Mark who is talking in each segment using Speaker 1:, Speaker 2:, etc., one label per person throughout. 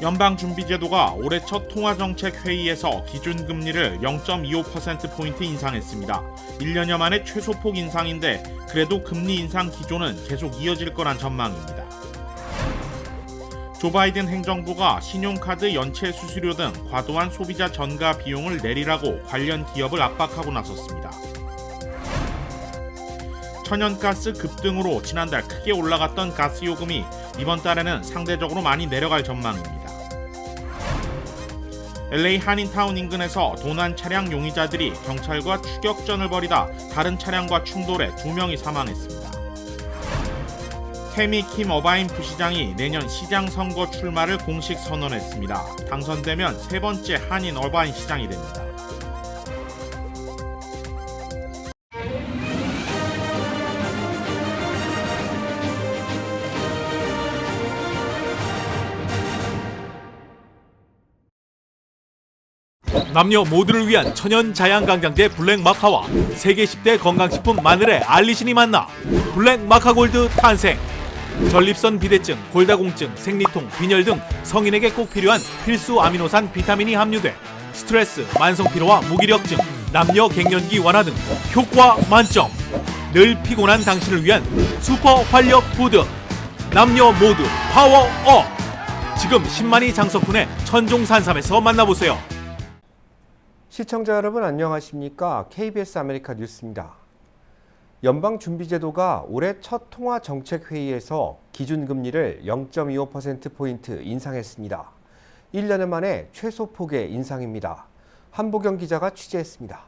Speaker 1: 연방준비제도가 올해 첫 통화정책회의에서 기준금리를 0.25%포인트 인상했습니다. 1년여 만에 최소폭 인상인데 그래도 금리 인상 기조는 계속 이어질 거란 전망입니다. 조 바이든 행정부가 신용카드 연체 수수료 등 과도한 소비자 전가 비용을 내리라고 관련 기업을 압박하고 나섰습니다. 천연가스 급등으로 지난달 크게 올라갔던 가스요금이 이번 달에는 상대적으로 많이 내려갈 전망입니다. LA 한인타운 인근에서 도난 차량 용의자들이 경찰과 추격전을 벌이다 다른 차량과 충돌해 2명이 사망했습니다. 태미 킴 어바인 부시장이 내년 시장 선거 출마를 공식 선언했습니다. 당선되면 세 번째 한인 어바인 시장이 됩니다.
Speaker 2: 남녀 모두를 위한 천연 자양강장제 블랙마카와 세계 10대 건강식품 마늘의 알리신이 만나 블랙마카골드 탄생. 전립선 비대증, 골다공증, 생리통, 빈혈 등 성인에게 꼭 필요한 필수 아미노산 비타민이 함유돼 스트레스, 만성피로와 무기력증, 남녀 갱년기 완화 등 효과 만점. 늘 피곤한 당신을 위한 슈퍼 활력 푸드. 남녀 모두 파워업. 지금 10만이 장석훈의 천종산삼에서 만나보세요.
Speaker 3: 시청자 여러분 안녕하십니까? KBS 아메리카 뉴스입니다. 연방준비제도가 올해 첫 통화정책회의에서 기준금리를 0.25%포인트 인상했습니다. 1년 만에 최소폭의 인상입니다. 한보경 기자가 취재했습니다.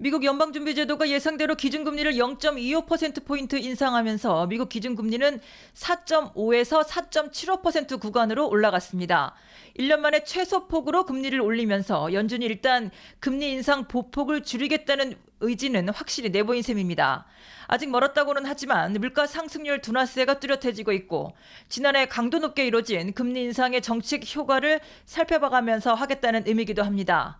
Speaker 4: 미국 연방준비제도가 예상대로 기준금리를 0.25%포인트 인상하면서 미국 기준금리는 4.5에서 4.75% 구간으로 올라갔습니다. 1년 만에 최소폭으로 금리를 올리면서 연준이 일단 금리 인상 보폭을 줄이겠다는 의지는 확실히 내보인 셈입니다. 아직 멀었다고는 하지만 물가 상승률 둔화세가 뚜렷해지고 있고 지난해 강도 높게 이뤄진 금리 인상의 정책 효과를 살펴봐가면서 하겠다는 의미이기도 합니다.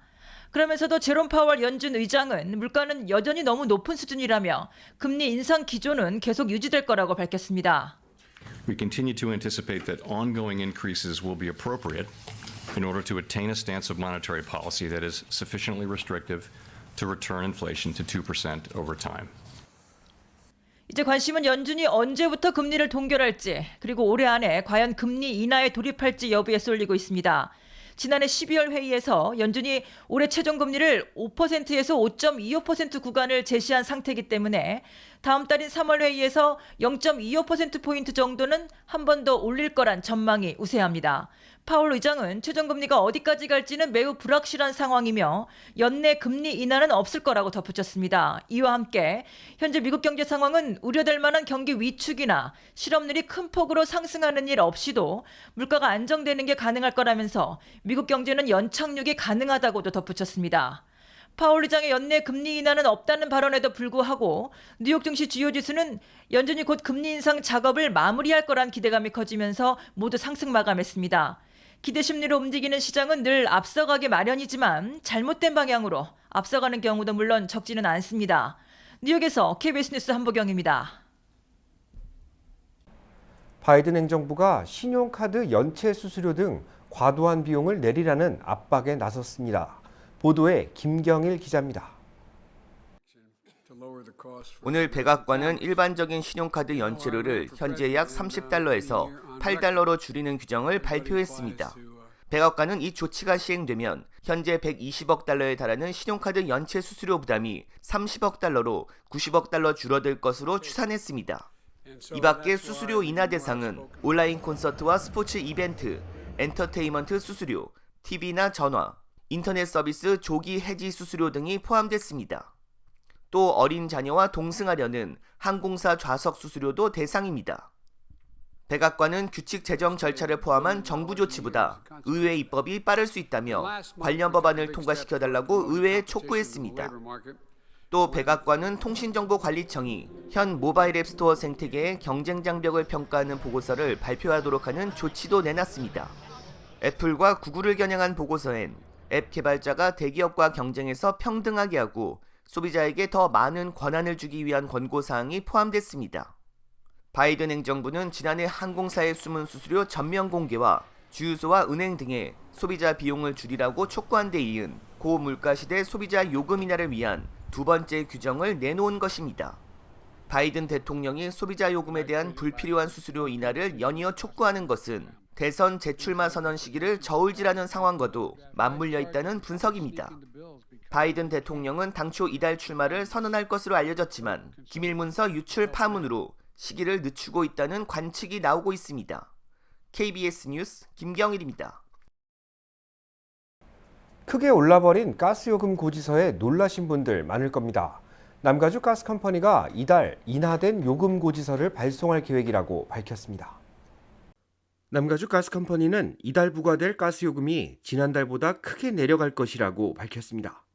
Speaker 4: 그러면서도 제롬 파월 연준 의장은 물가는 여전히 너무 높은 수준이라며 금리 인상 기조는 계속 유지될 거라고 밝혔습니다.
Speaker 5: We continue to anticipate that ongoing increases will be appropriate in order to attain a stance of monetary policy that is sufficiently restrictive to return inflation to 2% over time.
Speaker 4: 이제 관심은 연준이 언제부터 금리를 동결할지 그리고 올해 안에 과연 금리 인하에 돌입할지 여부에 쏠리고 있습니다. 지난해 12월 회의에서 연준이 올해 최종금리를 5%에서 5.25% 구간을 제시한 상태이기 때문에 다음 달인 3월 회의에서 0.25%포인트 정도는 한 번 더 올릴 거란 전망이 우세합니다. 파월 의장은 최종금리가 어디까지 갈지는 매우 불확실한 상황이며 연내 금리 인하는 없을 거라고 덧붙였습니다. 이와 함께 현재 미국 경제 상황은 우려될 만한 경기 위축이나 실업률이 큰 폭으로 상승하는 일 없이도 물가가 안정되는 게 가능할 거라면서 미국 경제는 연착륙이 가능하다고도 덧붙였습니다. 파월 의장의 연내 금리 인하는 없다는 발언에도 불구하고 뉴욕 증시 주요 지수는 연준이 곧 금리 인상 작업을 마무리할 거란 기대감이 커지면서 모두 상승 마감했습니다. 기대 심리로 움직이는 시장은 늘 앞서가기 마련이지만 잘못된 방향으로 앞서가는 경우도 물론 적지는 않습니다. 뉴욕에서 KBS 뉴스 한보경입니다.
Speaker 3: 바이든 행정부가 신용카드 연체 수수료 등 과도한 비용을 내리라는 압박에 나섰습니다. 보도에 김경일 기자입니다.
Speaker 6: 오늘 백악관은 일반적인 신용카드 연체료를 현재 약 $30에서 $8로 줄이는 규정을 발표했습니다. 백악관은 이 조치가 시행되면 현재 $120억 달러에 신용카드 연체 수수료 부담이 $30억, 90억 줄어들 것으로 추산했습니다. 이 밖에 수수료 인하 대상은 온라인 콘서트와 스포츠 이벤트, 엔터테인먼트 수수료, TV나 전화, 인터넷 서비스 조기 해지 수수료 등이 포함됐습니다. 또 어린 자녀와 동승하려는 항공사 좌석 수수료도 대상입니다. 백악관은 규칙 제정 절차를 포함한 정부 조치보다 의회 입법이 빠를 수 있다며 관련 법안을 통과시켜달라고 의회에 촉구했습니다. 또 백악관은 통신정보관리청이 현 모바일 앱스토어 생태계의 경쟁 장벽을 평가하는 보고서를 발표하도록 하는 조치도 내놨습니다. 애플과 구글을 겨냥한 보고서엔 앱 개발자가 대기업과 경쟁에서 평등하게 하고 소비자에게 더 많은 권한을 주기 위한 권고사항이 포함됐습니다. 바이든 행정부는 지난해 항공사의 숨은 수수료 전면 공개와 주유소와 은행 등의 소비자 비용을 줄이라고 촉구한 데 이은 고물가 시대 소비자 요금 인하를 위한 두 번째 규정을 내놓은 것입니다. 바이든 대통령이 소비자 요금에 대한 불필요한 수수료 인하를 연이어 촉구하는 것은 대선 재출마 선언 시기를 저울질하는 상황과도 맞물려 있다는 분석입니다. 바이든 대통령은 당초 이달 출마를 선언할 것으로 알려졌지만 기밀문서 유출 파문으로 시기를 늦추고 있다는 관측이 나오고 있습니다. KBS 뉴스 김경일입니다.
Speaker 3: 크게 올라버린 가스요금 고지서에 놀라신 분들 많을 겁니다. 남가주 가스컴퍼니가 이달 인하된 요금 고지서를 발송할 계획이라고 밝혔습니다. 남가주 가스컴퍼니는 이달 부과될 가스요금이 지난달보다 크게 내려갈 것이라고 밝혔습니다.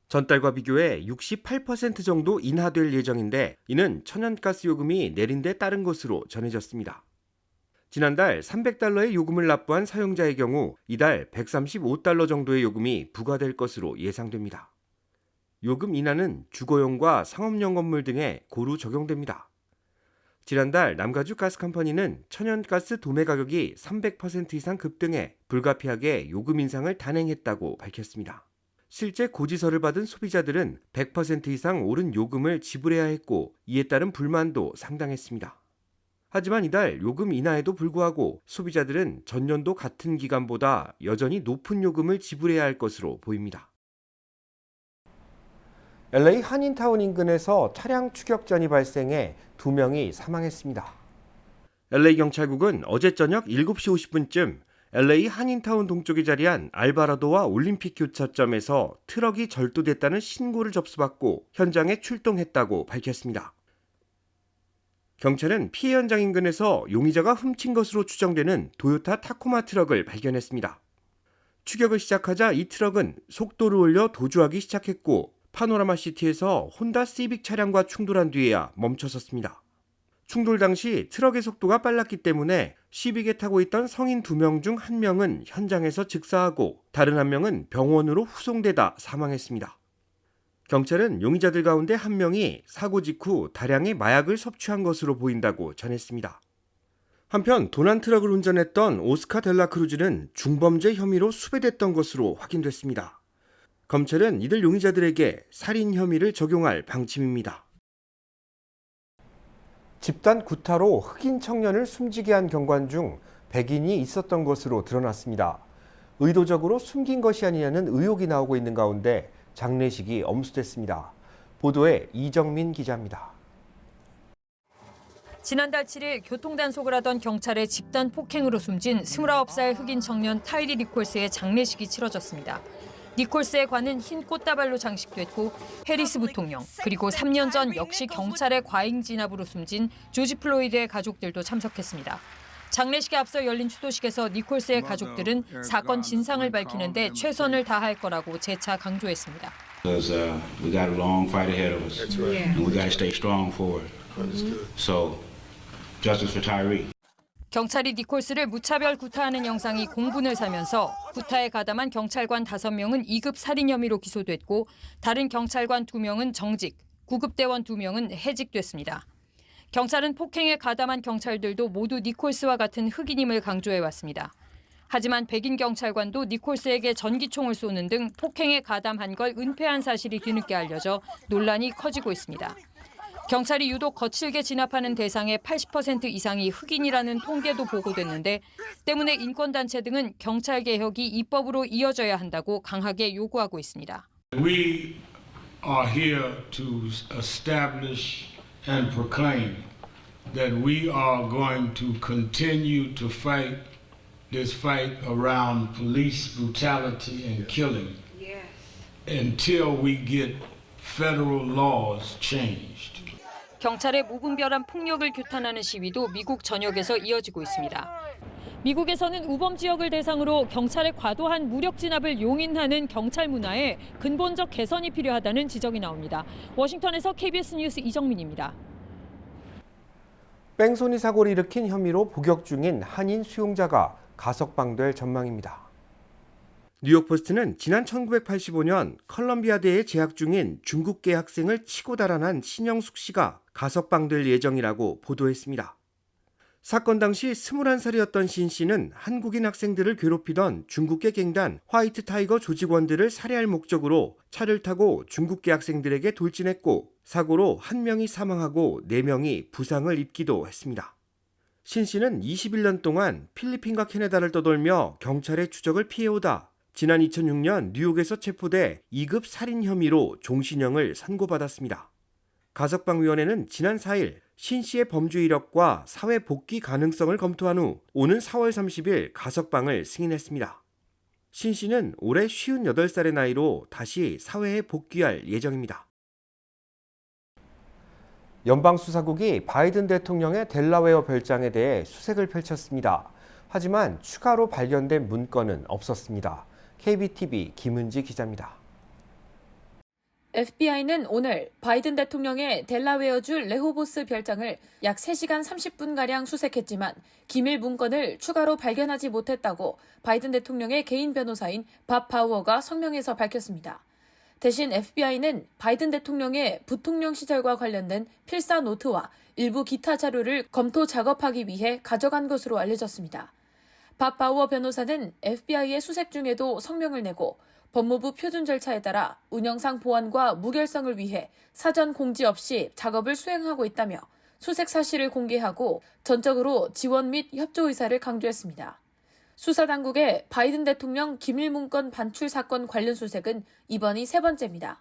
Speaker 3: 전달과 비교해 68% 정도 인하될 예정인데 이는 천연가스 요금이 내린 데 따른 것으로 전해졌습니다. 지난달 300달러의 요금을 납부한 사용자의 경우 이달 135달러 정도의 요금이 부과될 것으로 예상됩니다. 요금 인하는 주거용과 상업용 건물 등에 고루 적용됩니다. 지난달 남가주 가스컴퍼니는 천연가스 도매 가격이 300% 이상 급등해 불가피하게 요금 인상을 단행했다고 밝혔습니다. 실제 고지서를 받은 소비자들은 100% 이상 오른 요금을 지불해야 했고 이에 따른 불만도 상당했습니다. 하지만 이달 요금 인하에도 불구하고 소비자들은 전년도 같은 기간보다 여전히 높은 요금을 지불해야 할 것으로 보입니다. LA 한인타운 인근에서 차량 추격전이 발생해 2명이 사망했습니다. LA 경찰국은 어제 저녁 7시 50분쯤 LA 한인타운 동쪽에 자리한 알바라도와 올림픽 교차점에서 트럭이 절도됐다는 신고를 접수받고 현장에 출동했다고 밝혔습니다. 경찰은 피해 현장 인근에서 용의자가 훔친 것으로 추정되는 도요타 타코마 트럭을 발견했습니다. 추격을 시작하자 이 트럭은 속도를 올려 도주하기 시작했고 파노라마 시티에서 혼다 시빅 차량과 충돌한 뒤에야 멈춰섰습니다. 충돌 당시 트럭의 속도가 빨랐기 때문에 시빅에 타고 있던 성인 2명 중 1명은 현장에서 즉사하고 다른 1명은 병원으로 후송되다 사망했습니다. 경찰은 용의자들 가운데 1명이 사고 직후 다량의 마약을 섭취한 것으로 보인다고 전했습니다. 한편 도난 트럭을 운전했던 오스카 델라크루즈는 중범죄 혐의로 수배됐던 것으로 확인됐습니다. 검찰은 이들 용의자들에게 살인 혐의를 적용할 방침입니다. 집단 구타로 흑인 청년을 숨지게 한 경관 중 백인이 있었던 것으로 드러났습니다. 의도적으로 숨긴 것이 아니냐는 의혹이 나오고 있는 가운데 장례식이 엄수됐습니다. 보도에 이정민 기자입니다.
Speaker 7: 지난달 7일 교통단속을 하던 경찰의 집단 폭행으로 숨진 29살 흑인 청년 타이리 니콜스의 장례식이 치러졌습니다. 니콜스의 관은 흰 꽃다발로 장식됐고 해리스 부통령 그리고 3년 전 역시 경찰의 과잉 진압으로 숨진 조지 플로이드의 가족들도 참석했습니다. 장례식에 앞서 열린 추도식에서 니콜스의 가족들은 사건 진상을 밝히는데 최선을 다할 거라고 재차 강조했습니다.
Speaker 8: We got a long fight ahead of us, and we got to stay strong for it. So, justice for Tyree.
Speaker 7: 경찰이 니콜스를 무차별 구타하는 영상이 공분을 사면서 구타에 가담한 경찰관 5명은 2급 살인 혐의로 기소됐고 다른 경찰관 2명은 정직, 9급 대원 2명은 해직됐습니다. 경찰은 폭행에 가담한 경찰들도 모두 니콜스와 같은 흑인임을 강조해왔습니다. 하지만 백인 경찰관도 니콜스에게 전기총을 쏘는 등 폭행에 가담한 걸 은폐한 사실이 뒤늦게 알려져 논란이 커지고 있습니다. 경찰이 유독 거칠게 진압하는 대상의 80% 이상이 흑인이라는 통계도 보고됐는데 때문에 인권단체 등은 경찰 개혁이 입법으로 이어져야 한다고 강하게 요구하고 있습니다.
Speaker 9: We are here to establish and proclaim that we are going to continue to fight this fight around police brutality and killing until we get federal laws changed.
Speaker 7: 경찰의 무분별한 폭력을 규탄하는 시위도 미국 전역에서 이어지고 있습니다. 미국에서는 우범 지역을 대상으로 경찰의 과도한 무력 진압을 용인하는 경찰 문화에 근본적 개선이 필요하다는 지적이 나옵니다. 워싱턴에서 KBS 뉴스 이정민입니다.
Speaker 3: 뺑소니 사고를 일으킨 혐의로 복역 중인 한인 수용자가 가석방될 전망입니다. 뉴욕포스트는 지난 1985년 컬럼비아대에 재학 중인 중국계 학생을 치고 달아난 신영숙 씨가 가석방될 예정이라고 보도했습니다. 사건 당시 21살이었던 신 씨는 한국인 학생들을 괴롭히던 중국계 갱단 화이트 타이거 조직원들을 살해할 목적으로 차를 타고 중국계 학생들에게 돌진했고 사고로 1명이 사망하고 4명이 부상을 입기도 했습니다. 신 씨는 21년 동안 필리핀과 캐나다를 떠돌며 경찰의 추적을 피해오다 지난 2006년 뉴욕에서 체포돼 2급 살인 혐의로 종신형을 선고받았습니다. 가석방위원회는 지난 4일 신 씨의 범죄 이력과 사회 복귀 가능성을 검토한 후 오는 4월 30일 가석방을 승인했습니다. 신 씨는 올해 58살의 나이로 다시 사회에 복귀할 예정입니다. 연방수사국이 바이든 대통령의 델라웨어 별장에 대해 수색을 펼쳤습니다. 하지만 추가로 발견된 문건은 없었습니다. KBTV 김은지 기자입니다.
Speaker 10: FBI는 오늘 바이든 대통령의 델라웨어주 레호보스 별장을 약 3시간 30분가량 수색했지만 기밀 문건을 추가로 발견하지 못했다고 바이든 대통령의 개인 변호사인 밥 바우어가 성명에서 밝혔습니다. 대신 FBI는 바이든 대통령의 부통령 시절과 관련된 필사 노트와 일부 기타 자료를 검토 작업하기 위해 가져간 것으로 알려졌습니다. 밥 바우어 변호사는 FBI의 수색 중에도 성명을 내고 법무부 표준 절차에 따라 운영상 보안과 무결성을 위해 사전 공지 없이 작업을 수행하고 있다며 수색 사실을 공개하고 전적으로 지원 및 협조 의사를 강조했습니다. 수사당국의 바이든 대통령 기밀문건 반출 사건 관련 수색은 이번이 3번째입니다.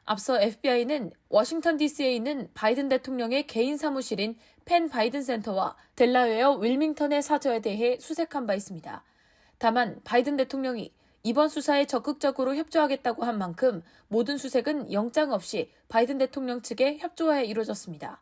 Speaker 10: 앞서 FBI는 워싱턴 DC에 있는 바이든 대통령의 개인 사무실인 펜 바이든 센터와 델라웨어 윌밍턴의 사저에 대해 수색한 바 있습니다. 다만 바이든 대통령이 이번 수사에 적극적으로 협조하겠다고 한 만큼 모든 수색은 영장 없이 바이든 대통령 측의 협조하에 이루어졌습니다.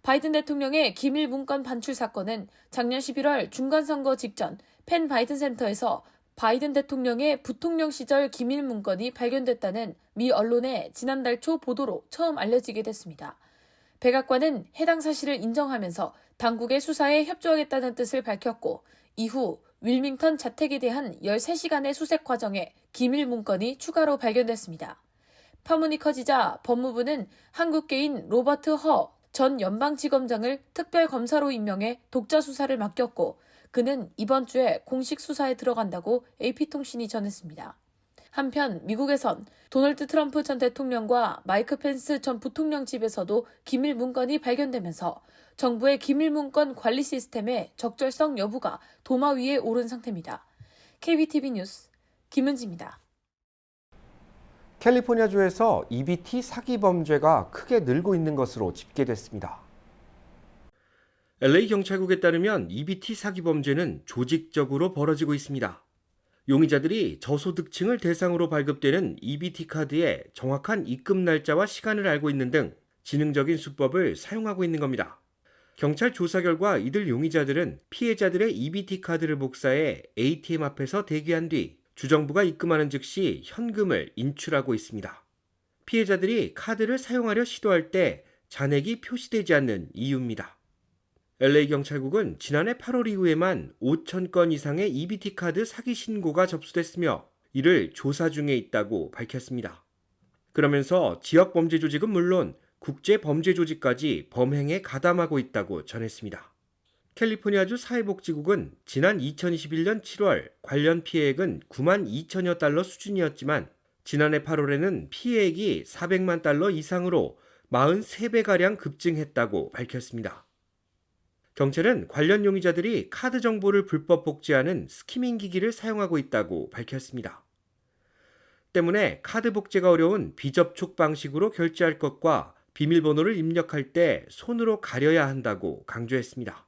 Speaker 10: 바이든 대통령의 기밀 문건 반출 사건은 작년 11월 중간선거 직전 펜 바이든 센터에서 바이든 대통령의 부통령 시절 기밀 문건이 발견됐다는 미 언론의 지난달 초 보도로 처음 알려지게 됐습니다. 백악관은 해당 사실을 인정하면서 당국의 수사에 협조하겠다는 뜻을 밝혔고 이후 윌밍턴 자택에 대한 13시간의 수색 과정에 기밀 문건이 추가로 발견됐습니다. 파문이 커지자 법무부는 한국계인 로버트 허 전 연방지검장을 특별검사로 임명해 독자 수사를 맡겼고 그는 이번 주에 공식 수사에 들어간다고 AP통신이 전했습니다. 한편 미국에선 도널드 트럼프 전 대통령과 마이크 펜스 전 부통령 집에서도 기밀 문건이 발견되면서 정부의 기밀 문건 관리 시스템의 적절성 여부가 도마 위에 오른 상태입니다. KBTV 뉴스 김은지입니다.
Speaker 3: 캘리포니아주에서 EBT 사기 범죄가 크게 늘고 있는 것으로 집계됐습니다. LA 경찰국에 따르면 EBT 사기 범죄는 조직적으로 벌어지고 있습니다. 용의자들이 저소득층을 대상으로 발급되는 EBT 카드의 정확한 입금 날짜와 시간을 알고 있는 등 지능적인 수법을 사용하고 있는 겁니다. 경찰 조사 결과 이들 용의자들은 피해자들의 EBT 카드를 복사해 ATM 앞에서 대기한 뒤 주정부가 입금하는 즉시 현금을 인출하고 있습니다. 피해자들이 카드를 사용하려 시도할 때 잔액이 표시되지 않는 이유입니다. LA 경찰국은 지난해 8월 이후에만 5,000건 이상의 EBT 카드 사기 신고가 접수됐으며 이를 조사 중에 있다고 밝혔습니다. 그러면서 지역 범죄 조직은 물론 국제 범죄 조직까지 범행에 가담하고 있다고 전했습니다. 캘리포니아주 사회복지국은 지난 2021년 7월 관련 피해액은 9만 2천여 달러 수준이었지만 지난해 8월에는 피해액이 400만 달러 이상으로 43배가량 급증했다고 밝혔습니다. 경찰은 관련 용의자들이 카드 정보를 불법 복제하는 스키밍 기기를 사용하고 있다고 밝혔습니다. 때문에 카드 복제가 어려운 비접촉 방식으로 결제할 것과 비밀번호를 입력할 때 손으로 가려야 한다고 강조했습니다.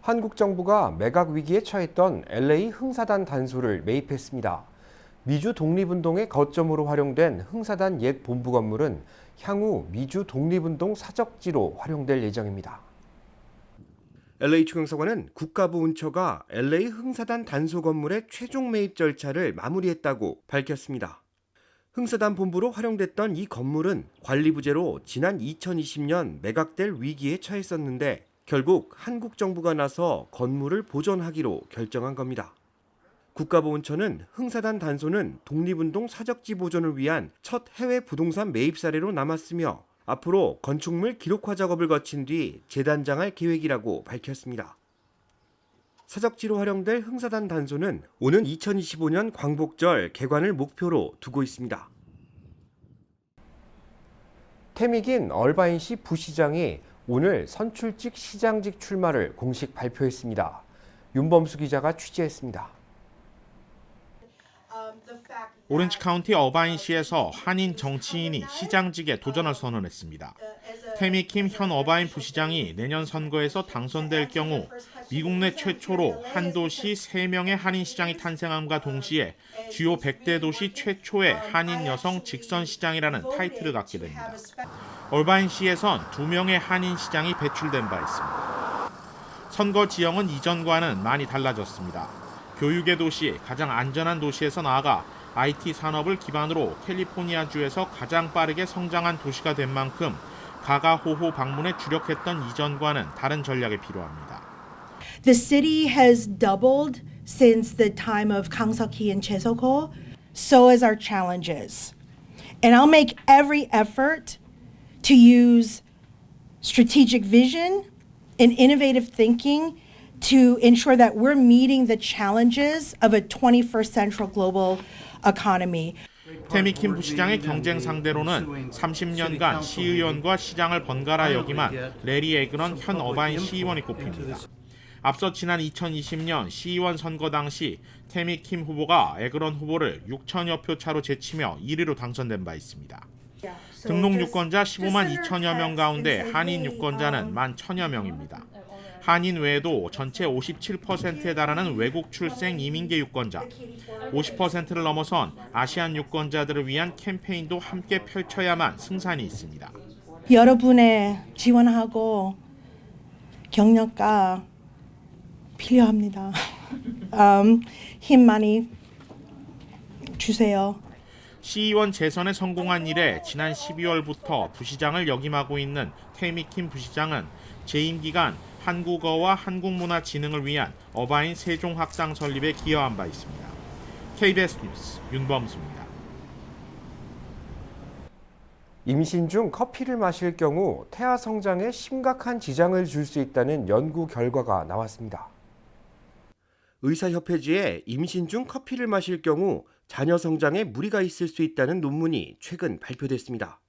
Speaker 3: 한국 정부가 매각 위기에 처했던 LA 흥사단 단소를 매입했습니다. 미주 독립운동의 거점으로 활용된 흥사단 옛 본부 건물은 향후 미주 독립운동 사적지로 활용될 예정입니다. LA 추경서관은 국가부 운처가 LA 흥사단 단소 건물의 최종 매입 절차를 마무리했다고 밝혔습니다. 흥사단 본부로 활용됐던 이 건물은 관리부재로 지난 2020년 매각될 위기에 처했었는데 결국 한국 정부가 나서 건물을 보존하기로 결정한 겁니다. 국가보훈처는 흥사단 단소는 독립운동 사적지 보존을 위한 첫 해외 부동산 매입 사례로 남았으며 앞으로 건축물 기록화 작업을 거친 뒤 재단장할 계획이라고 밝혔습니다. 사적지로 활용될 흥사단 단소는 오는 2025년 광복절 개관을 목표로 두고 있습니다. 태믹인 얼바인시 부시장이 오늘 선출직 시장직 출마를 공식 발표했습니다. 윤범수 기자가 취재했습니다.
Speaker 1: 오렌지 카운티 어바인시에서 한인 정치인이 시장직에 도전을 선언했습니다. 태미킴 현 어바인 부시장이 내년 선거에서 당선될 경우 미국 내 최초로 한 도시 3명의 한인 시장이 탄생함과 동시에 주요 100대 도시 최초의 한인 여성 직선 시장이라는 타이틀을 갖게 됩니다. 얼바인시에선 2명의 한인 시장이 배출된 바 있습니다. 선거 지형은 이전과는 많이 달라졌습니다. 교육의 도시, 가장 안전한 도시에서 나아가 IT 산업을 기반으로 캘리포니아주에서 가장 빠르게 성장한 도시가 된 만큼 가가호호 방문에 주력했던 이전과는 다른 전략이 필요합니다.
Speaker 11: The city has doubled since the time of Kang Seok-hee and Choi Sok-ho. So is our challenges. And I'll make every effort to use strategic vision and innovative thinking to ensure that we're meeting the challenges of a 21st century global economy.
Speaker 1: 태미킴 부시장의 경쟁 상대로는 30년간 시의원과 시장을 번갈아 역임한 레리 에그런 현 어바인 시의원이 꼽힙니다. 앞서 지난 2020년 시의원 선거 당시 태미킴 후보가 에그런 후보를 6천여 표 차로 제치며 1위로 당선된 바 있습니다. 등록 유권자 15만 2천여 명 가운데 한인 유권자는 1만 1천여 명입니다. 한인 외에도 전체 57%에 달하는 외국 출생 이민계 유권자, 50%를 넘어선 아시안 유권자들을 위한 캠페인도 함께 펼쳐야만 승산이 있습니다.
Speaker 11: 여러분의 지원하고 격려가 필요합니다. 힘 많이 주세요.
Speaker 1: 시의원 재선에 성공한 이래 지난 12월부터 부시장을 역임하고 있는 태미킴 부시장은 재임 기간 한국어와 한국문화 진흥을 위한 어바인 세종학당 설립에 기여한 바 있습니다. KBS 뉴스 윤범수입니다.
Speaker 3: 임신 중 커피를 마실 경우 태아 성장에 심각한 지장을 줄 수 있다는 연구 결과가 나왔습니다. 의사협회지에 임신 중 커피를 마실 경우 자녀 성장에 무리가 있을 수 있다는 논문이 최근 발표됐습니다.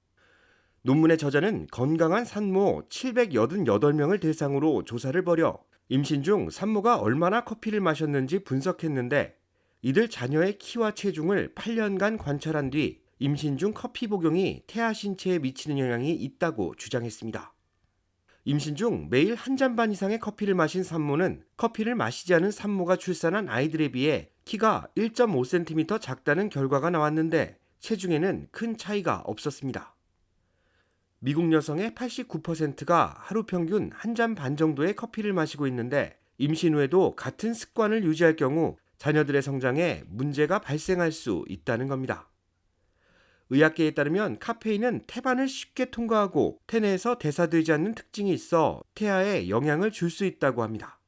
Speaker 3: 논문의 저자는 건강한 산모 788명을 대상으로 조사를 벌여 임신 중 산모가 얼마나 커피를 마셨는지 분석했는데 이들 자녀의 키와 체중을 8년간 관찰한 뒤 임신 중 커피 복용이 태아 신체에 미치는 영향이 있다고 주장했습니다. 임신 중 매일 한 잔 반 이상의 커피를 마신 산모는 커피를 마시지 않은 산모가 출산한 아이들에 비해 키가 1.5cm 작다는 결과가 나왔는데 체중에는 큰 차이가 없었습니다. 미국 여성의 89%가 하루 평균 한 잔 반 정도의 커피를 마시고 있는데 임신 후에도 같은 습관을 유지할 경우 자녀들의 성장에 문제가 발생할 수 있다는 겁니다. 의학계에 따르면 카페인은 태반을 쉽게 통과하고 태내에서 대사되지 않는 특징이 있어 태아에 영향을 줄 수 있다고 합니다.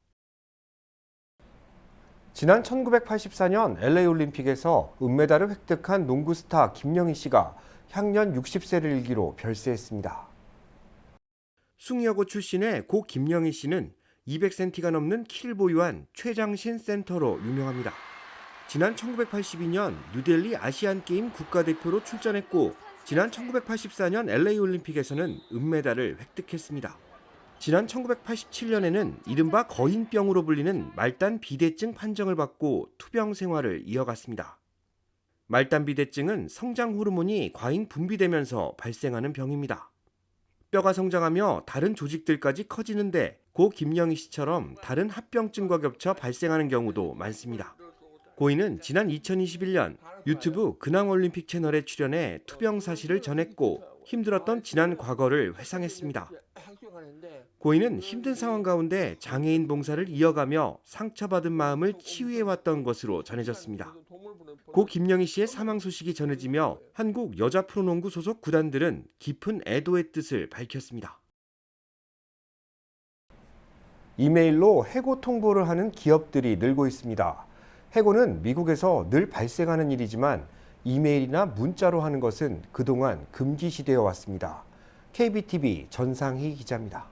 Speaker 3: 지난 1984년 LA 올림픽에서 은메달을 획득한 농구 스타 김영희 씨가 향년 60세를 일기로 별세했습니다. 숭여고 출신의 고 김영희 씨는 200cm가 넘는 키를 보유한 최장신 센터로 유명합니다. 지난 1982년 뉴델리 아시안게임 국가대표로 출전했고 지난 1984년 LA 올림픽에서는 은메달을 획득했습니다. 지난 1987년에는 이른바 거인병으로 불리는 말단 비대증 판정을 받고 투병 생활을 이어갔습니다. 말단 비대증은 성장 호르몬이 과잉 분비되면서 발생하는 병입니다. 뼈가 성장하며 다른 조직들까지 커지는데 고 김영희 씨처럼 다른 합병증과 겹쳐 발생하는 경우도 많습니다. 고인은 지난 2021년 유튜브 근황올림픽 채널에 출연해 투병 사실을 전했고 힘들었던 지난 과거를 회상했습니다. 고인은 힘든 상황 가운데 장애인 봉사를 이어가며 상처받은 마음을 치유해왔던 것으로 전해졌습니다. 고 김영희 씨의 사망 소식이 전해지며 한국 여자 프로농구 소속 구단들은 깊은 애도의 뜻을 밝혔습니다. 이메일로 해고 통보를 하는 기업들이 늘고 있습니다. 해고는 미국에서 늘 발생하는 일이지만 이메일이나 문자로 하는 것은 그동안 금기시되어 왔습니다. KBTV 전상희 기자입니다.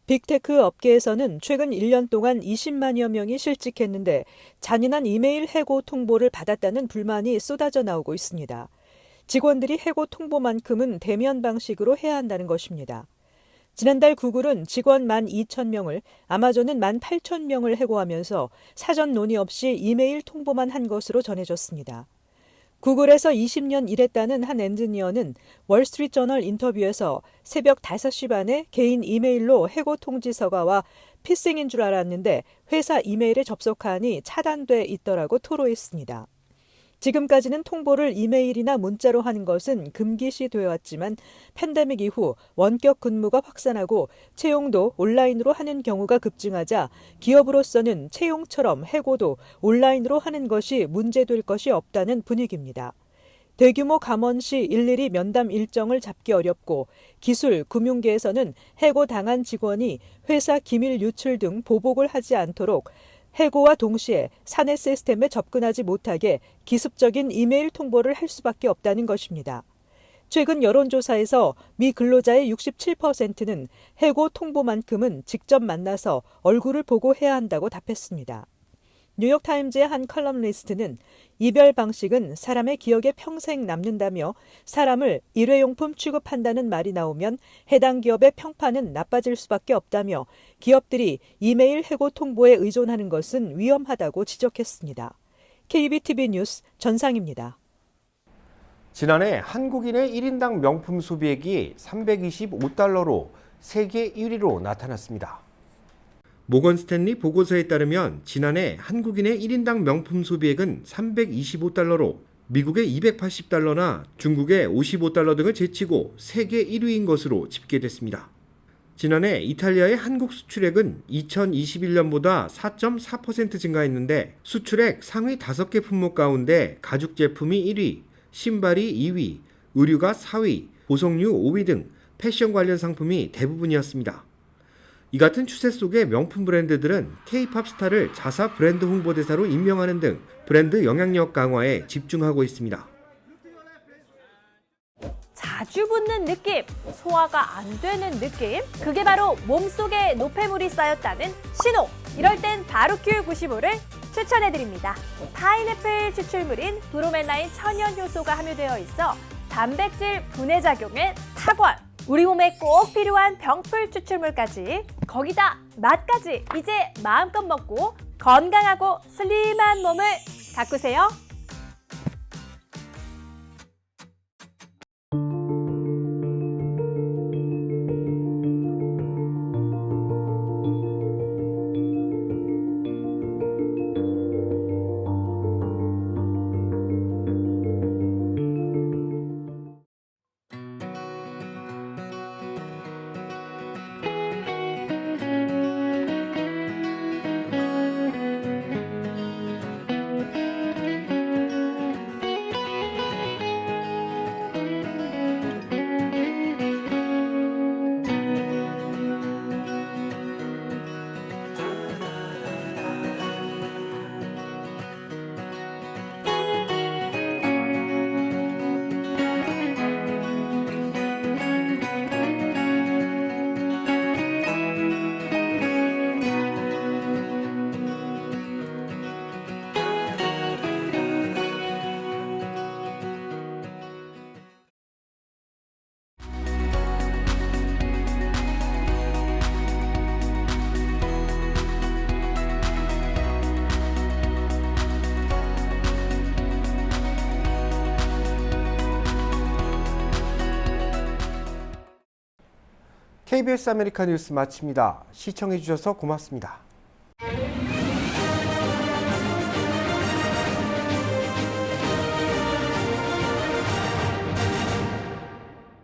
Speaker 12: 빅테크 업계에서는 최근 1년 동안 20만여 명이 실직했는데 잔인한 이메일 해고 통보를 받았다는 불만이 쏟아져 나오고 있습니다. 직원들이 해고 통보만큼은 대면 방식으로 해야 한다는 것입니다. 지난달 구글은 직원 12,000명을, 아마존은 18,000명을 해고하면서 사전 논의 없이 이메일 통보만 한 것으로 전해졌습니다. 구글에서 20년 일했다는 한 엔지니어는 월스트리트저널 인터뷰에서 새벽 5시 반에 개인 이메일로 해고 통지서가 와 피싱인 줄 알았는데 회사 이메일에 접속하니 차단돼 있더라고 토로했습니다. 지금까지는 통보를 이메일이나 문자로 하는 것은 금기시 되어 왔지만 팬데믹 이후 원격 근무가 확산하고 채용도 온라인으로 하는 경우가 급증하자 기업으로서는 채용처럼 해고도 온라인으로 하는 것이 문제될 것이 없다는 분위기입니다. 대규모 감원 시 일일이 면담 일정을 잡기 어렵고 기술, 금융계에서는 해고당한 직원이 회사 기밀 유출 등 보복을 하지 않도록 해고와 동시에 사내 시스템에 접근하지 못하게 기습적인 이메일 통보를 할 수밖에 없다는 것입니다. 최근 여론조사에서 미 근로자의 67%는 해고 통보만큼은 직접 만나서 얼굴을 보고 해야 한다고 답했습니다. 뉴욕타임즈의 한 컬럼니스트는 이별 방식은 사람의 기억에 평생 남는다며 사람을 일회용품 취급한다는 말이 나오면 해당 기업의 평판은 나빠질 수밖에 없다며 기업들이 이메일 해고 통보에 의존하는 것은 위험하다고 지적했습니다. KBTV 뉴스 전상입니다.
Speaker 3: 지난해 한국인의 1인당 명품 소비액이 325달러로 세계 1위로 나타났습니다. 모건 스탠리 보고서에 따르면 지난해 한국인의 1인당 명품 소비액은 325달러로 미국의 280달러나 중국의 55달러 등을 제치고 세계 1위인 것으로 집계됐습니다. 지난해 이탈리아의 한국 수출액은 2021년보다 4.4% 증가했는데 수출액 상위 5개 품목 가운데 가죽 제품이 1위, 신발이 2위, 의류가 4위, 보석류 5위 등 패션 관련 상품이 대부분이었습니다. 이 같은 추세 속에 명품 브랜드들은 K-팝 스타를 자사 브랜드 홍보대사로 임명하는 등 브랜드 영향력 강화에 집중하고 있습니다.
Speaker 13: 자주 붙는 느낌, 소화가 안 되는 느낌, 그게 바로 몸속에 노폐물이 쌓였다는 신호. 이럴 땐 바로큐 95를 추천해드립니다. 파인애플 추출물인 브로멜라인 천연 효소가 함유되어 있어 단백질 분해 작용에 탁월. 우리 몸에 꼭 필요한 병풀 추출물까지, 거기다 맛까지 이제 마음껏 먹고 건강하고 슬림한 몸을 가꾸세요.
Speaker 3: KBS 아메리카 뉴스 마칩니다. 시청해주셔서 고맙습니다.